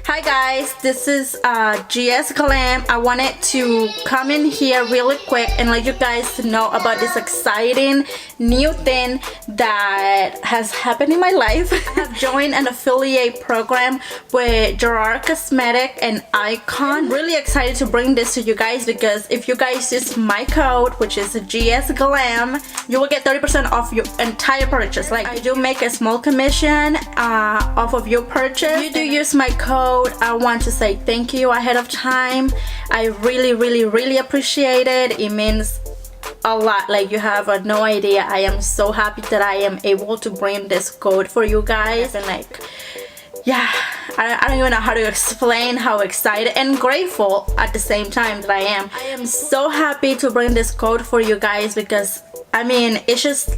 Hi guys, this is GSGLAM. I wanted to come in here really quick and let you guys know about this exciting new thing that has happened in my life. I have joined an affiliate program with Gerard Cosmetic and IIKONN. Really excited to bring this to you guys because if you guys use my code, which is GSGLAM, you will get 30% off your entire purchase. Like, I do make a small commission off of your purchase. If you do use my code, I want to say thank you ahead of time. I really appreciate it. It means a lot. Like, you have no idea. I am so happy that I am able to bring this code for you guys, and like, yeah, I don't even know how to explain how excited and grateful at the same time that I am. I am so happy to bring this code for you guys because I mean, it's just,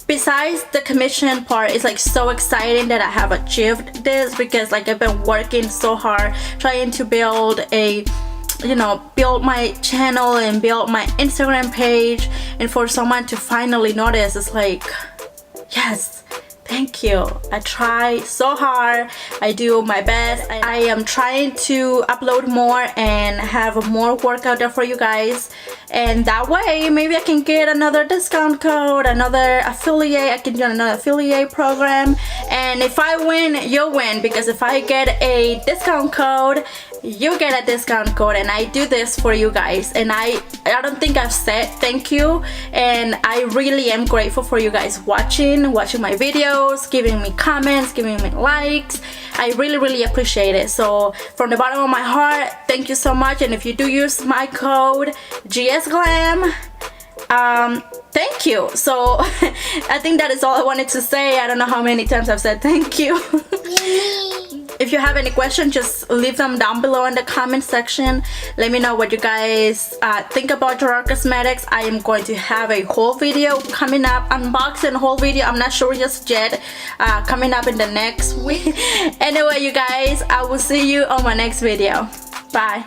besides the commission part, it's like so exciting that I have achieved this because like I've been working so hard trying to build a, you know, build my channel and build my Instagram page, and for someone to finally notice, it's like, yes, thank you. I try so hard. I do my best. I am trying to upload more and have more work out there for you guys, and that way maybe I can get another discount code, another affiliate. I can do another affiliate program, and if I win, you'll win, because if I get a discount code, you get a discount code, and I do this for you guys. And I don't think I've said thank you, and I really am grateful for you guys watching my videos, giving me comments, giving me likes. I really appreciate it. So from the bottom of my heart, thank you so much. And if you do use my code GSGLAM, thank you. So I think that is all I wanted to say. I don't know how many times I've said thank you. If you have any questions, just leave them down below in the comment section. Let me know what you guys think about Gerard Cosmetics. I am going to have a whole video coming up, unboxing a whole video. I'm not sure just yet, coming up in the next week. Anyway, you guys, I will see you on my next video. Bye.